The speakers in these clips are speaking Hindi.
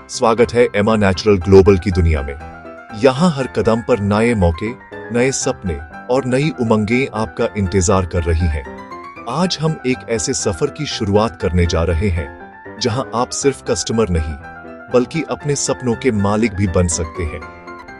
स्वागत है एमा नेचुरल ग्लोबल की दुनिया में। यहाँ हर कदम पर नए मौके, नए सपने और नई उमंगें आपका इंतजार कर रही हैं। आज हम एक ऐसे सफर की शुरुआत करने जा रहे हैं जहां आप सिर्फ कस्टमर नहीं बल्कि अपने सपनों के मालिक भी बन सकते हैं।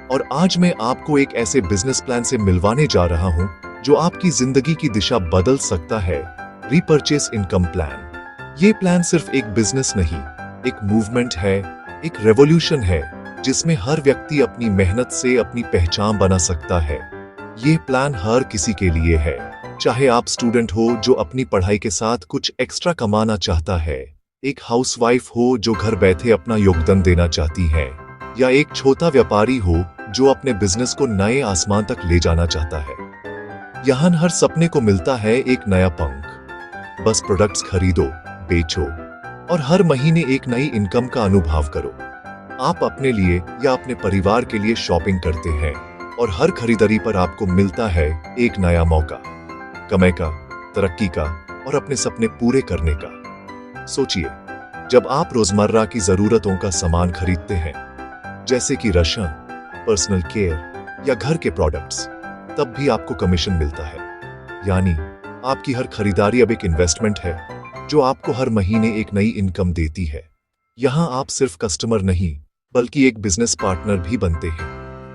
और आज मैं आपको एक ऐसे बिजनेस प्लान से मिलवाने जा रहा हूं जो आपकी जिंदगी की दिशा बदल सकता है। Repurchase income plan. ये प्लान सिर्फ एक बिजनेस नहीं, एक मूवमेंट है, एक रेवोल्यूशन है जिसमें हर व्यक्ति अपनी मेहनत से अपनी पहचान बना सकता है। ये प्लान हर किसी के लिए है, चाहे आप स्टूडेंट हो जो अपनी पढ़ाई के साथ कुछ एक्स्ट्रा कमाना चाहता है, एक हाउसवाइफ हो जो घर बैठे अपना योगदान देना चाहती है, या एक छोटा व्यापारी हो जो अपने बिजनेस को नए आसमान तक ले जाना चाहता है। यहाँ हर सपने को मिलता है एक नया पंख। बस प्रोडक्ट्स खरीदो, बेचो और हर महीने एक नई इनकम का अनुभव करो। आप अपने लिए या अपने परिवार के लिए शॉपिंग करते हैं और हर खरीदारी पर आपको मिलता है एक नया मौका, कमाई का, तरक्की का और अपने सपने पूरे करने का। सोचिए, जब आप रोजमर्रा की जरूरतों का सामान खरीदते हैं, जैसे कि राशन, पर्सनल केयर या घर के प्रोडक्ट्स, तब भी आपको कमीशन मिलता है। यानी आपकी हर खरीदारी अब एक इन्वेस्टमेंट है जो आपको हर महीने एक नई इनकम देती है। यहाँ आप सिर्फ कस्टमर नहीं बल्कि एक बिजनेस पार्टनर भी बनते हैं।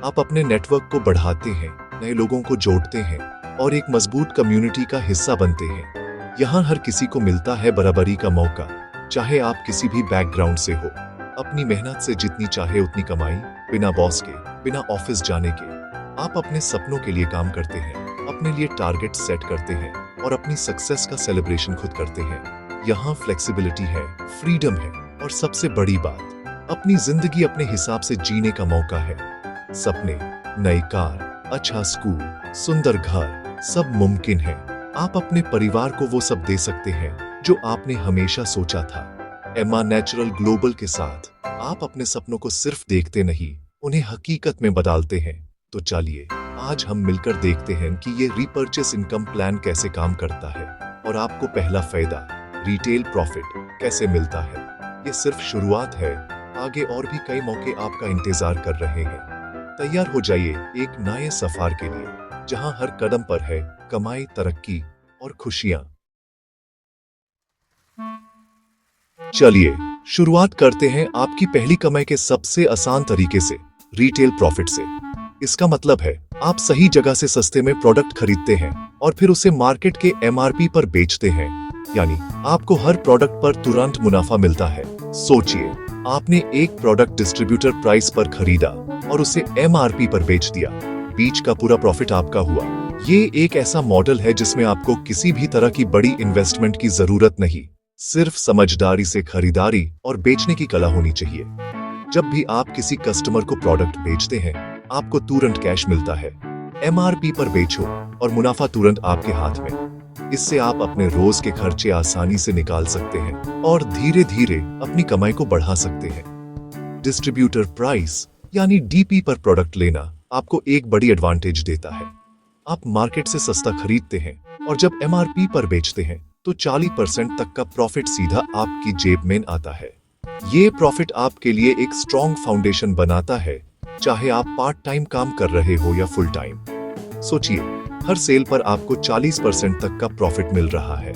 आप अपने नेटवर्क को बढ़ाते हैं, नए लोगों को जोड़ते हैं और एक मजबूत कम्युनिटी का हिस्सा बनते हैं। यहाँ हर किसी को मिलता है बराबरी का मौका, चाहे आप किसी भी बैकग्राउंड से हो। अपनी मेहनत से जितनी चाहे उतनी कमाई, बिना बॉस के, बिना ऑफिस जाने के। आप अपने सपनों के लिए काम करते हैं, अपने लिए टारगेट सेट करते हैं और अपनी सक्सेस का सेलिब्रेशन खुद करते हैं। यहाँ फ्लेक्सिबिलिटी है, फ्रीडम है और सबसे बड़ी बात, अपनी जिंदगी अपने हिसाब से जीने का मौका है। सपने, नई कार, अच्छा स्कूल, सुंदर घर, सब मुमकिन है। आप अपने परिवार को वो सब दे सकते हैं जो आपने हमेशा सोचा था। एमा नेचुरल ग्लोबल के साथ आप अपने सपनों को सिर्फ देखते नहीं, उन्हें हकीकत में बदलते हैं। तो चलिए आज हम मिलकर देखते हैं कि ये रीपर्चेस इनकम प्लान कैसे काम करता है और आपको पहला फायदा, रिटेल प्रॉफिट, कैसे मिलता है। ये सिर्फ शुरुआत है, आगे और भी कई मौके आपका इंतजार कर रहे हैं। तैयार हो जाइए एक नए सफर के लिए जहां हर कदम पर है कमाई, तरक्की और खुशियां। चलिए शुरुआत करते हैं आपकी पहली कमाई के सबसे आसान तरीके से, रिटेल प्रॉफिट से। इसका मतलब है आप सही जगह से सस्ते में प्रोडक्ट खरीदते हैं और फिर उसे मार्केट के एमआरपी पर बेचते हैं। यानी आपको हर प्रोडक्ट पर तुरंत मुनाफा मिलता है। सोचिए, आपने एक प्रोडक्ट डिस्ट्रीब्यूटर प्राइस पर खरीदा और उसे एमआरपी पर बेच दिया। बीच का पूरा प्रॉफिट आपका हुआ। ये एक ऐसा मॉडल है जिसमें आपको किसी भी तरह की बड़ी इन्वेस्टमेंट की जरूरत नहीं, सिर्फ समझदारी से खरीदारी और बेचने की कला होनी चाहिए। जब भी आप किसी कस्टमर को प्रोडक्ट बेचते हैं, आपको तुरंत कैश मिलता है। एमआरपी पर बेचो और मुनाफा तुरंत आपके हाथ में। इससे आप अपने रोज के खर्चे आसानी से निकाल सकते हैं और धीरे धीरे अपनी कमाई को बढ़ा सकते हैं। डिस्ट्रीब्यूटर प्राइस यानी डीपी पर प्रोडक्ट लेना आपको एक बड़ी एडवांटेज देता है। आप मार्केट से सस्ता खरीदते हैं और जब एमआरपी पर बेचते हैं तो 40% तक का प्रॉफिट सीधा आपकी जेब में आता है। ये प्रॉफिट आपके लिए एक स्ट्रॉन्ग फाउंडेशन बनाता है, चाहे आप पार्ट टाइम काम कर रहे हो या फुल टाइम। सोचिए, हर सेल पर आपको 40% तक का प्रॉफिट मिल रहा है।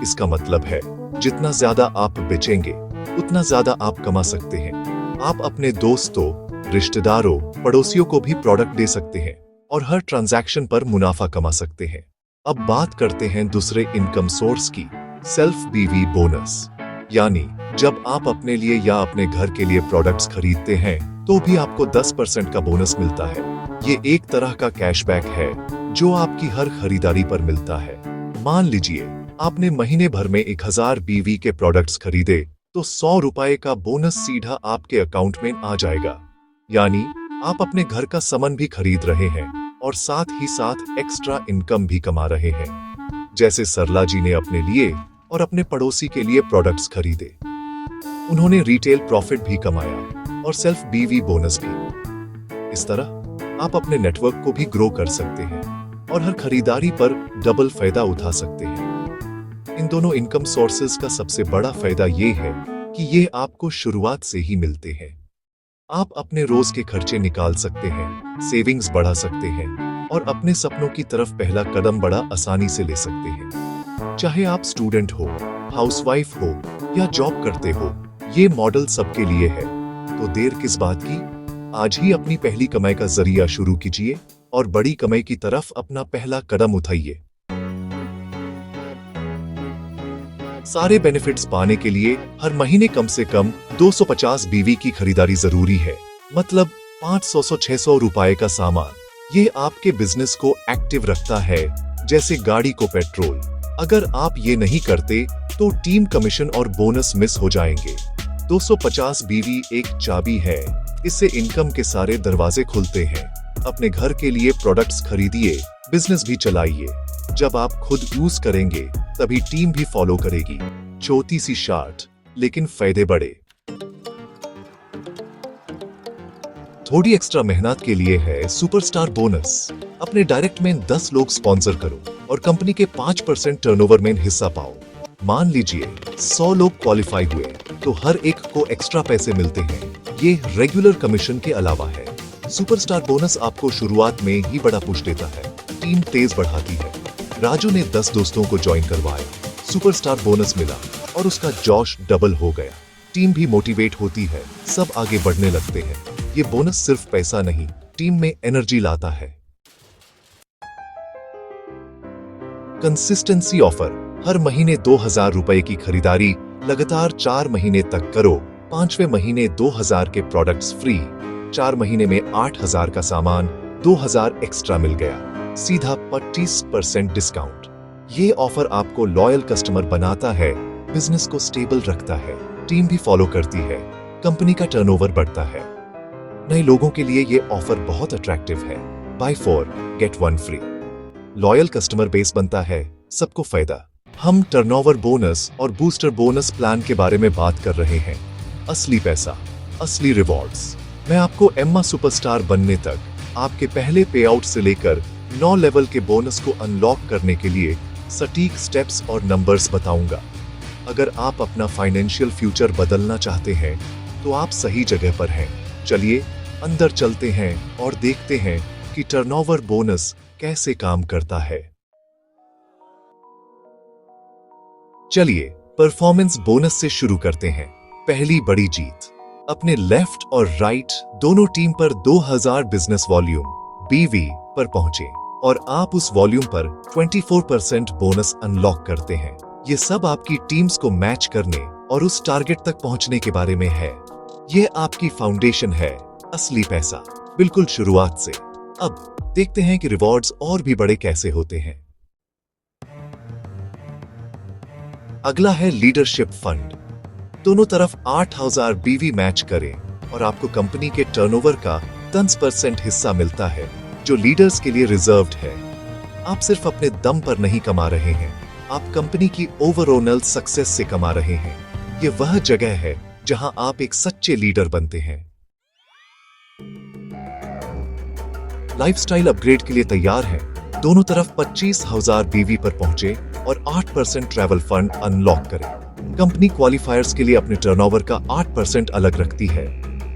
इसका मतलब है जितना ज्यादा आप बेचेंगे उतना ज्यादा आप कमा सकते हैं। आप अपने दोस्तों, रिश्तेदारों, पड़ोसियों को भी प्रोडक्ट दे सकते हैं और हर ट्रांजैक्शन पर मुनाफा कमा सकते हैं। अब बात करते हैं दूसरे इनकम सोर्स की, सेल्फ बीवी बोनस। यानी जब आप अपने लिए या अपने घर के लिए प्रोडक्ट्स खरीदते हैं तो भी आपको 10% का बोनस मिलता है। ये एक तरह का कैशबैक है जो आपकी हर खरीदारी पर मिलता है। मान लीजिए आपने महीने भर में 1000 बीवी के प्रोडक्ट्स खरीदे तो 100 रुपए का बोनस सीधा आपके अकाउंट में आ जाएगा। यानी आप अपने घर का सामान भी खरीद रहे हैं और साथ ही साथ एक्स्ट्रा इनकम भी कमा रहे हैं। जैसे सरला जी ने अपने लिए और अपने पड़ोसी के लिए प्रोडक्ट्स खरीदे, उन्होंने रिटेल प्रॉफिट भी कमाया और सेल्फ बीवी बोनस भी। इस तरह आप अपने नेटवर्क को भी ग्रो कर सकते हैं और हर खरीदारी पर डबल फायदा उठा सकते हैं। इन दोनों इनकम सोर्सेज का सबसे बड़ा फायदा ये है कि ये आपको शुरुआत से ही मिलते हैं। आप अपने रोज के खर्चे निकाल सकते हैं, सेविंग्स बढ़ा सकते हैं और अपने सपनों की तरफ पहला कदम बड़ा आसानी से ले सकते हैं। चाहे आप स्टूडेंट हो, हाउसवाइफ हो या जॉब करते हो, ये मॉडल सबके लिए है। तो देर किस बात की? आज ही अपनी पहली कमाई का जरिया शुरू कीजिए और बड़ी कमाई की तरफ अपना पहला कदम उठाइए। सारे बेनिफिट्स पाने के लिए हर महीने कम से कम 250 बीवी की खरीदारी जरूरी है, मतलब 500 से 600 रुपए का सामान। ये आपके बिजनेस को एक्टिव रखता है, जैसे गाड़ी को पेट्रोल। अगर आप ये नहीं करते तो टीम कमीशन और बोनस मिस हो जाएंगे। 250 बीवी एक चाबी है, इससे इनकम के सारे दरवाजे खुलते हैं। अपने घर के लिए प्रोडक्ट्स खरीदिए, बिजनेस भी चलाइए। जब आप खुद यूज करेंगे तभी टीम भी फॉलो करेगी। छोटी सी शार्ट लेकिन फायदे बड़े। थोड़ी एक्स्ट्रा मेहनत के लिए है सुपरस्टार बोनस। अपने डायरेक्ट में 10 लोग स्पॉन्सर करो और कंपनी के 5% टर्नओवर में हिस्सा पाओ। मान लीजिए 100 लोग क्वालिफाई हुए तो हर एक को एक्स्ट्रा पैसे मिलते हैं। ये रेगुलर कमीशन के अलावा है। सुपरस्टार बोनस आपको शुरुआत में ही बड़ा पुश देता है, टीम तेज बढ़ाती है। राजू ने 10 दोस्तों को ज्वाइन करवाया, सुपरस्टार बोनस मिला और उसका जोश डबल हो गया। टीम भी मोटिवेट होती है, सब आगे बढ़ने लगते हैं। ये बोनस सिर्फ पैसा नहीं, टीम में एनर्जी लाता है। Consistency offer. हर महीने 2000 रुपए की खरीदारी लगातार 4 महीने तक करो। 5वें महीने 2000 के प्रोडक्ट्स फ्री। 4 महीने में 8000 का सामान, 2000 एक्स्ट्रा मिल गया। सीधा 25% डिस्काउंट। ये ऑफर आपको लॉयल कस्टमर बनाता है, बिजनेस को स्टेबल रखता है, टीम भी फॉलो करती है, कंपनी का टर्नओवर बढ़ता है। नए लोगों के लिए ये ऑफर बहुत अट्रैक्टिव है। Buy 4 get 1 free. Loyal customer base बनता है, सबको फायदा। हम टर्नओवर बोनस और बूस्टर बोनस प्लान के बारे में बात कर रहे हैं। असली पैसा, असली रिवॉर्ड्स। मैं आपको एम्मा सुपरस्टार बनने तक आपके पहले पे आउट से लेकर 9 लेवल के बोनस को अनलॉक करने के लिए सटीक स्टेप्स और नंबर्स बताऊंगा। अगर आप अपना फाइनेंशियल फ्यूचर बदलना चाहते हैं तो आप सही जगह पर हैं। चलिए अंदर चलते हैं और देखते हैं कि टर्नओवर बोनस कैसे काम करता है। चलिए परफॉर्मेंस बोनस से शुरू करते हैं। पहली बड़ी जीत। अपने लेफ्ट और राइट दोनों टीम पर 2000 बिजनेस वॉल्यूम बीवी पर पहुंचे और आप उस वॉल्यूम पर 24% बोनस अनलॉक करते हैं। ये सब आपकी टीम्स को मैच करने और उस टारगेट तक पहुंचने के बारे में है। ये आपकी फाउंडेशन है, असली पैसा, बिल्कुल शुरुआत से। अब देखते हैं कि रिवॉर्ड्स और भी बड़े कैसे होते हैं। अगला है लीडरशिप फंड। दोनों तरफ 8000 बीवी मैच करें और आपको कंपनी के टर्नओवर का 10% हिस्सा मिलता है, जो लीडर्स के लिए रिजर्व्ड है। आप सिर्फ अपने दम पर नहीं कमा रहे हैं, आप कंपनी की ओवरऑल सक्सेस से कमा रहे हैं। ये वह जगह है जहां आप एक सच्चे लीडर बनते हैं। लाइफस्टाइल अपग्रेड के लिए तैयार हैं। दोनों तरफ 25,000 बीवी पर पहुंचे और 8% ट्रैवल फंड अनलॉक करें। कंपनी क्वालिफायर्स के लिए अपने टर्नओवर का 8% अलग रखती है।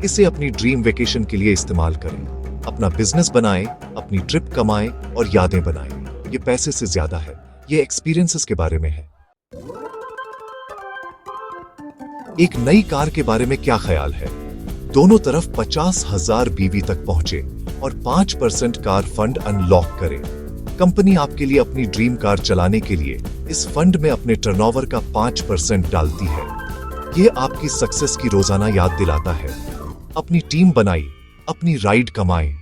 इसे अपनी ड्रीम वेकेशन के लिए इस्तेमाल करें। अपना बिजनेस बनाएं, अपनी ट्रिप कमाएं और यादें बनाएं। ये पैसे से ज्यादा है, ये एक्सपीरियंसेस के बारे में है। एक नई कार के बारे में क्या ख्याल है? दोनों तरफ 50,000 बीवी तक पहुंचे और 5% कार फंड अनलॉक करें। कंपनी आपके लिए अपनी ड्रीम कार चलाने के लिए इस फंड में अपने टर्नओवर का 5% डालती है। ये आपकी सक्सेस की रोजाना याद दिलाता है। अपनी टीम बनाई, अपनी राइड कमाएं।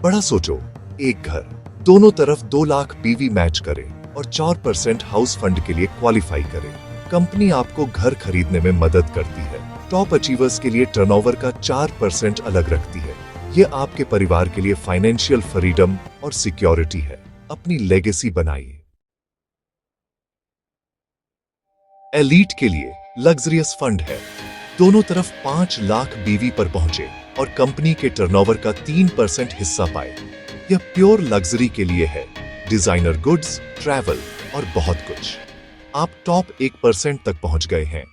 बड़ा सोचो, एक घर, दोनों तरफ 2 लाख बीवी मैच करें और 4% हाउस फंड के लिए क्वालिफाई करें। कंपनी आपको घर खरीदने में मदद करती है। टॉप अचीवर्स के लिए टर्नओवर का 4% अलग रखती है। ये आपके परिवार के लिए फाइनेंशियल फ्रीडम और सिक्योरिटी है। अपनी लेगेसी बनाइए। एलीट के लिए लग्जरियस फंड है। दोनों तरफ 5 लाख बीवी पर पहुंचे और कंपनी के टर्नओवर का 3% हिस्सा पाए। यह प्योर लग्जरी के लिए है, डिजाइनर गुड्स, ट्रैवल और बहुत कुछ। आप टॉप 1% तक पहुंच गए हैं।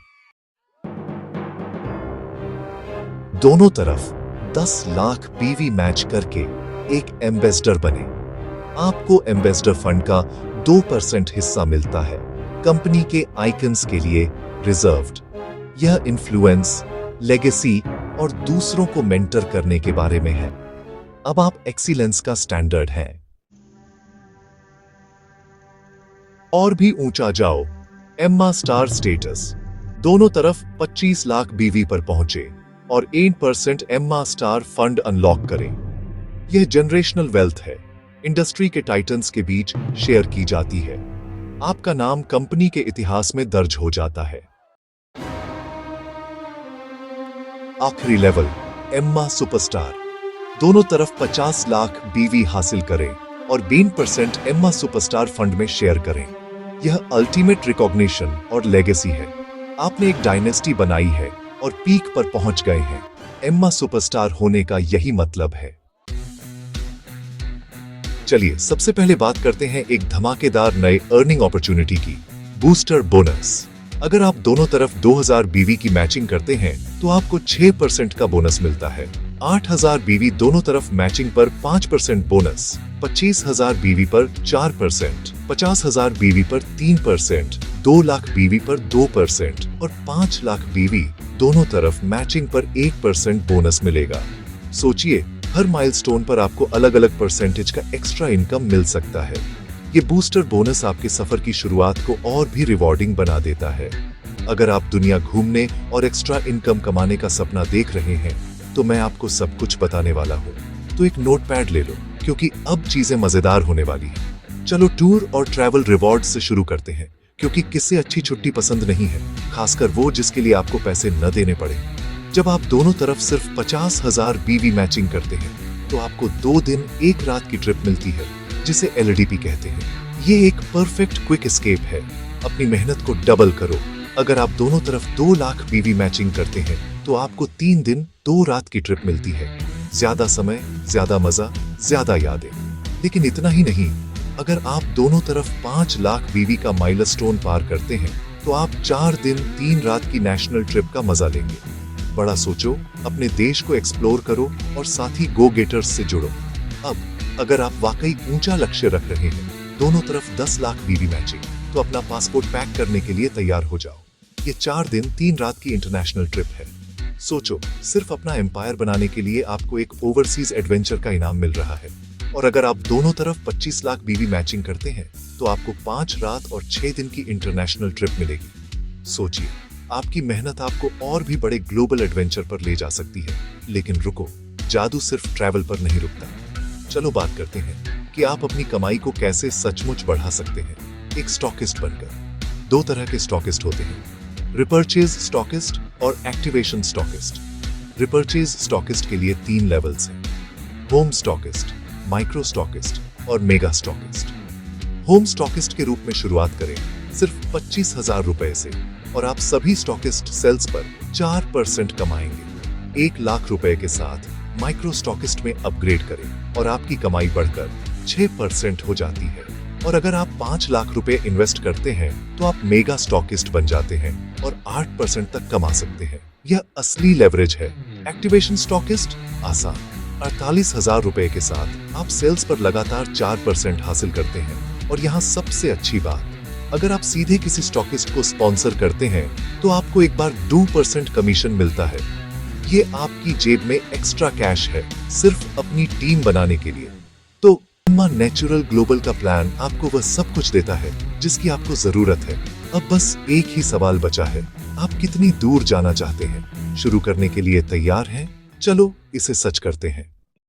दोनों तरफ 10 लाख पीवी मैच करके एक एम्बेसडर बने। आपको एम्बेसडर फंड का 2% हिस्सा मिलता है, कंपनी के आइकन्स के लिए रिजर्व्ड। यह इन्फ्लुएंस, लेगेसी और दूसरों को मेंटर करने के बारे में है। अब आप एक्सीलेंस का स्टैंडर्ड हैं। और भी ऊंचा जाओ, एम्मा स्टार स्टेटस। दोनों तरफ 25 लाख बीवी पर पहुंचे और 8% एम्मा स्टार फंड अनलॉक करें। यह जनरेशनल वेल्थ है, इंडस्ट्री के टाइटन्स के बीच शेयर की जाती है। आपका नाम कंपनी के इतिहास में दर्ज हो जाता है। आखिरी लेवल, एम्मा सुपरस्टार। दोनों तरफ 50 लाख बीवी हासिल करें और 20% एम्मा सुपरस्टार फंड में शेयर करें। यह अल्टीमेट रिकॉग्निशन और लेगेसी है। आपने एक डायनेस्टी बनाई है और पीक पर पहुंच गए हैं। एम्मा सुपरस्टार होने का यही मतलब है। चलिए सबसे पहले बात करते हैं एक धमाकेदार नए अर्निंग अपॉर्चुनिटी की, बूस्टर बोनस। अगर आप दोनों तरफ 2000 बीवी की मैचिंग करते हैं तो आपको 6% का बोनस मिलता है। 8000 बीवी दोनों तरफ मैचिंग पर 5% बोनस, 25,000 बीवी पर 4%, 50,000 बीवी पर 3%, 2 लाख बीवी पर 2% और 5 लाख बीवी दोनों तरफ मैचिंग पर 1% बोनस मिलेगा। सोचिए, हर माइलस्टोन पर आपको अलग अलग परसेंटेज का एक्स्ट्रा इनकम मिल सकता है। ये बूस्टर बोनस आपके सफर की शुरुआत को और भी रिवॉर्डिंग बना देता है। अगर आप दुनिया घूमने और एक्स्ट्रा इनकम कमाने का सपना देख रहे हैं तो मैं आपको सब कुछ बताने वाला हूँ। तो एक नोटपैड ले लो, क्योंकि अब चीजें मजेदार होने वाली हैं। चलो टूर और ट्रैवल रिवॉर्ड से शुरू करते हैं, क्योंकि किससे अच्छी छुट्टी पसंद नहीं है, खासकर वो जिसके लिए आपको पैसे न देने पड़े। जब आप दोनों तरफ सिर्फ 50,000 बीवी मैचिंग करते हैं तो आपको 2 दिन 1 रात की ट्रिप मिलती है, जिसे LDP कहते हैं। ये एक परफेक्ट क्विक एस्केप है। अपनी मेहनत को डबल करो। अगर आप दोनों तरफ 2 लाख बीवी मैचिंग करते हैं तो आपको 3 दिन 2 रात की ट्रिप मिलती है। ज्यादा समय, ज्यादा मजा, ज्यादा यादें। लेकिन इतना ही नहीं, अगर आप दोनों तरफ 5 लाख बीवी का माइलस्टोन पार करते हैं तो आप 4 दिन 3 रात की नेशनल ट्रिप का मजा लेंगे। बड़ा सोचो, अपने देश को एक्सप्लोर करो और साथ ही गो गेटर्स से जुड़ो। अब अगर आप वाकई ऊंचा लक्ष्य रख रहे हैं, दोनों तरफ 10 लाख बीवी मैचिंग, तो अपना पासपोर्ट पैक करने के लिए तैयार हो जाओ। ये 4 दिन 3 रात की इंटरनेशनल ट्रिप है। सोचो, सिर्फ अपना एम्पायर बनाने के लिए आपको एक ओवरसीज एडवेंचर का इनाम मिल रहा है। और अगर आप दोनों तरफ 25 लाख बीवी मैचिंग करते हैं तो आपको 5 रात और 6 दिन की इंटरनेशनल ट्रिप मिलेगी। सोचिए, आपकी मेहनत आपको और भी बड़े ग्लोबल एडवेंचर पर ले जा सकती है। लेकिन रुको, जादू सिर्फ ट्रैवल पर नहीं रुकता। चलो बात करते हैं कि आप अपनी कमाई को कैसे सचमुच बढ़ा सकते हैं एक स्टॉकिस्ट बनकर। 2 तरह के स्टॉकिस्ट होते हैं, रिपर्चेज स्टॉकिस्ट और एक्टिवेशन स्टॉकिस्ट। रिपर्चेज स्टॉकिस्ट के लिए 3 लेवल्स हैं, होम स्टॉकिस्ट, माइक्रो स्टॉकिस्ट और मेगा स्टॉकिस्ट। होम स्टॉकिस्ट के रूप में शुरुआत करें सिर्फ 25,000 रुपए से और आप सभी स्टॉकिस्ट सेल्स पर 4% कमाएंगे। 1 लाख रुपए के साथ माइक्रो स्टॉकिस्ट में अपग्रेड करें और आपकी कमाई बढ़कर 6% हो जाती है। और अगर आप 5 लाख रुपए इन्वेस्ट करते हैं तो आप मेगा स्टॉकिस्ट बन जाते हैं और 8% तक कमा सकते हैं। यह असली लेवरेज है। एक्टिवेशन स्टॉकिस्ट आसान, 48,000 रुपए के साथ आप सेल्स पर लगातार 4% हासिल करते हैं। और यहाँ सबसे अच्छी बात, अगर आप सीधे किसी स्टॉकिस्ट को स्पॉन्सर करते हैं तो आपको एक बार 2% कमीशन मिलता है। ये आपकी जेब में एक्स्ट्रा कैश है, सिर्फ अपनी टीम बनाने के लिए। तो एम्मा नेचुरल ग्लोबल का प्लान आपको वह सब कुछ देता है जिसकी आपको जरूरत है। अब बस एक ही सवाल बचा है, आप कितनी दूर जाना चाहते हैं? शुरू करने के लिए तैयार हैं? चलो इसे सच करते हैं।